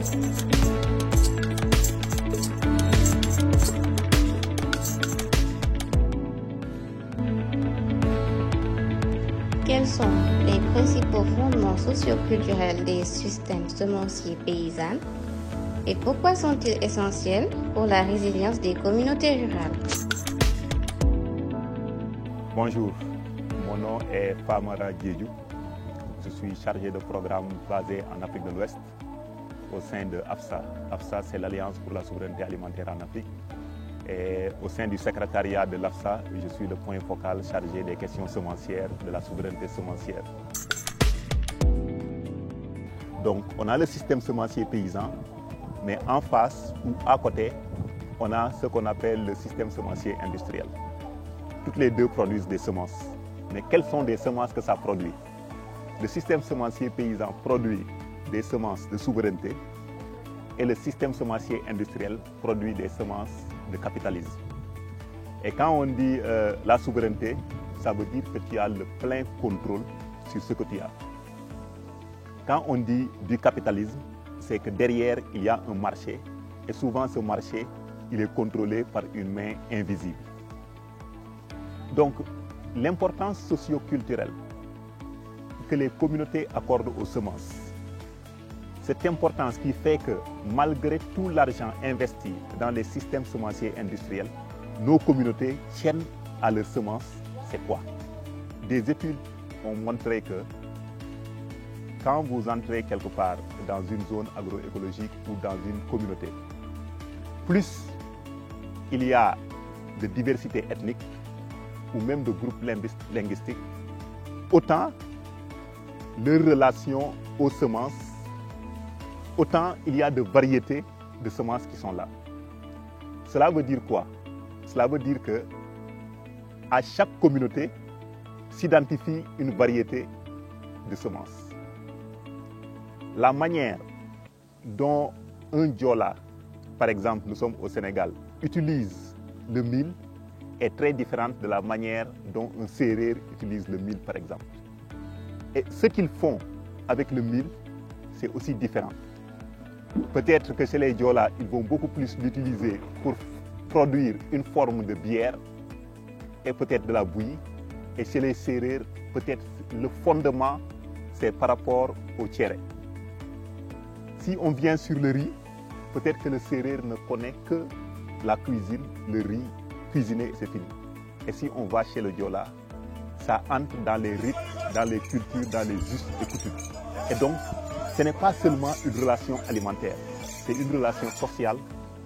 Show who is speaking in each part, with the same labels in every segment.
Speaker 1: Quels sont les principaux fondements socioculturels des systèmes semenciers paysans et pourquoi sont-ils essentiels pour la résilience des communautés rurales?
Speaker 2: Bonjour, mon nom est Famara Diédhiou. Je suis chargé de programme basé en Afrique de l'Ouest au sein de AFSA. AFSA, c'est l'Alliance pour la souveraineté alimentaire en Afrique. Et au sein du secrétariat de l'AFSA, je suis le point focal chargé des questions semencières, de la souveraineté semencière. Donc, on a le système semencier paysan, mais en face ou à côté, on a ce qu'on appelle le système semencier industriel. Toutes les deux produisent des semences. Mais quelles sont les semences que ça produit? Le système semencier paysan produit des semences de souveraineté et le système semencier industriel produit des semences de capitalisme. Et quand on dit la souveraineté, ça veut dire que tu as le plein contrôle sur ce que tu as. Quand on dit du capitalisme, c'est que derrière, il y a un marché et souvent ce marché, il est contrôlé par une main invisible. Donc, l'importance socio-culturelle que les communautés accordent aux semences, cette importance qui fait que malgré tout l'argent investi dans les systèmes semenciers industriels, nos communautés tiennent à leurs semences, c'est quoi? Des études ont montré que quand vous entrez quelque part dans une zone agroécologique ou dans une communauté, plus il y a de diversité ethnique ou même de groupes linguistiques, autant leur relation aux semences, autant il y a de variétés de semences qui sont là. Cela veut dire quoi? Cela veut dire que à chaque communauté s'identifie une variété de semences. La manière dont un Diola, par exemple, nous sommes au Sénégal, utilise le mil est très différente de la manière dont un Sérère utilise le mil, par exemple. Et ce qu'ils font avec le mil, c'est aussi différent. Peut-être que chez les Diola, ils vont beaucoup plus l'utiliser pour produire une forme de bière et peut-être de la bouillie. Et chez les Sérères, peut-être le fondement, c'est par rapport au tchéré. Si on vient sur le riz, peut-être que le Sérère ne connaît que la cuisine, le riz cuisiné, c'est fini. Et si on va chez le Diola, ça entre dans les rites, dans les cultures, dans les us et coutumes. Et donc, ce n'est pas seulement une relation alimentaire, c'est une relation sociale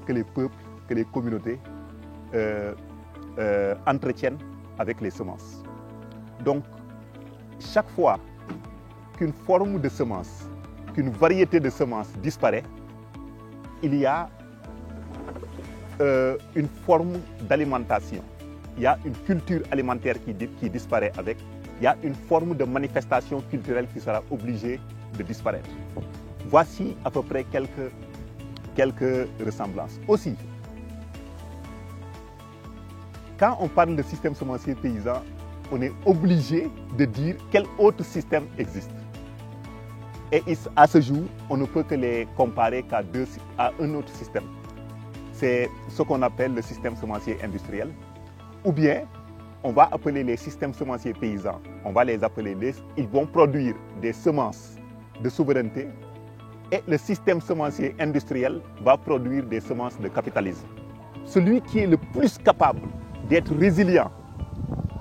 Speaker 2: que les peuples, que les communautés entretiennent avec les semences. Donc, chaque fois qu'une forme de semence, qu'une variété de semences disparaît, il y a une forme d'alimentation. Il y a une culture alimentaire qui disparaît avec. Il y a une forme de manifestation culturelle qui sera obligée de disparaître. Voici à peu près quelques ressemblances. Aussi, quand on parle de système semencier paysan, on est obligé de dire quel autre système existe. Et à ce jour, on ne peut que les comparer qu'à un autre système. C'est ce qu'on appelle le système semencier industriel. Ou bien, on va appeler les systèmes semenciers paysans, on va les appeler ils vont produire des semences de souveraineté et le système semencier industriel va produire des semences de capitalisme. Celui qui est le plus capable d'être résilient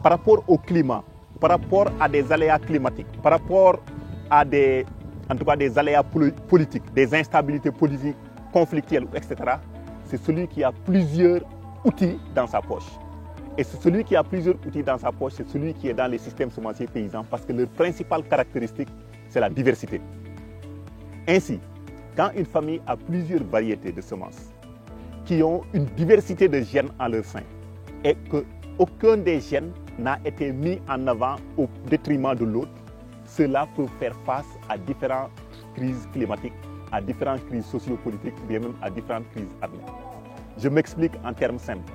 Speaker 2: par rapport au climat, par rapport à des aléas climatiques, par rapport à des aléas politiques, des instabilités politiques, conflictuelles, etc., c'est celui qui a plusieurs outils dans sa poche. Et c'est celui qui a plusieurs outils dans sa poche, c'est celui qui est dans les systèmes semenciers paysans parce que leur principale caractéristique, c'est la diversité. Ainsi, quand une famille a plusieurs variétés de semences qui ont une diversité de gènes en leur sein et qu'aucun des gènes n'a été mis en avant au détriment de l'autre, cela peut faire face à différentes crises climatiques, à différentes crises sociopolitiques, ou bien même à différentes crises armées. Je m'explique en termes simples.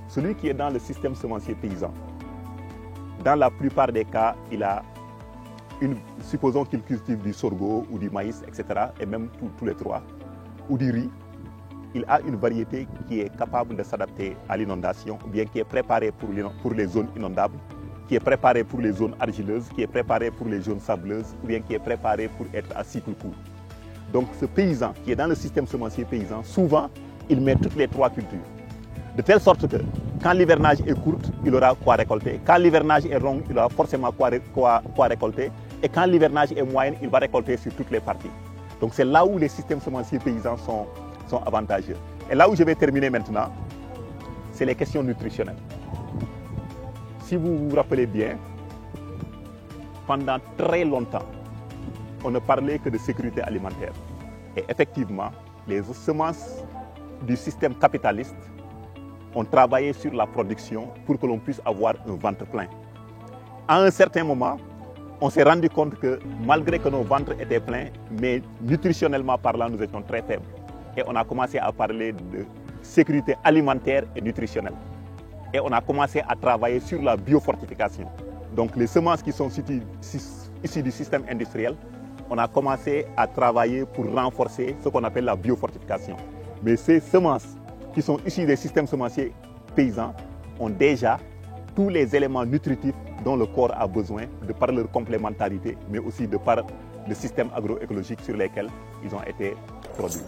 Speaker 2: Celui qui est dans le système semencier paysan, dans la plupart des cas, il a supposons qu'il cultive du sorgho ou du maïs, etc., et même tous les trois, ou du riz, il a une variété qui est capable de s'adapter à l'inondation, ou bien qui est préparée pour les zones inondables, qui est préparée pour les zones argileuses, qui est préparée pour les zones sableuses, ou bien qui est préparée pour être à cycle court. Donc ce paysan qui est dans le système semencier paysan, souvent, il met toutes les trois cultures. De telle sorte que quand l'hivernage est court, il aura quoi récolter. Quand l'hivernage est long, il aura forcément quoi récolter. Et quand l'hivernage est moyen, il va récolter sur toutes les parties. Donc c'est là où les systèmes semenciers paysans sont avantageux. Et là où je vais terminer maintenant, c'est les questions nutritionnelles. Si vous vous rappelez bien, pendant très longtemps, on ne parlait que de sécurité alimentaire. Et effectivement, les semences du système capitaliste ont travaillé sur la production pour que l'on puisse avoir un ventre plein. À un certain moment, on s'est rendu compte que malgré que nos ventres étaient pleins, mais nutritionnellement parlant, nous étions très faibles. Et on a commencé à parler de sécurité alimentaire et nutritionnelle. Et on a commencé à travailler sur la biofortification. Donc les semences qui sont issues du système industriel, on a commencé à travailler pour renforcer ce qu'on appelle la biofortification. Mais ces semences qui sont issues des systèmes semenciers paysans ont déjà tous les éléments nutritifs dont le corps a besoin de par leur complémentarité, mais aussi de par le système agroécologique sur lesquels ils ont été produits.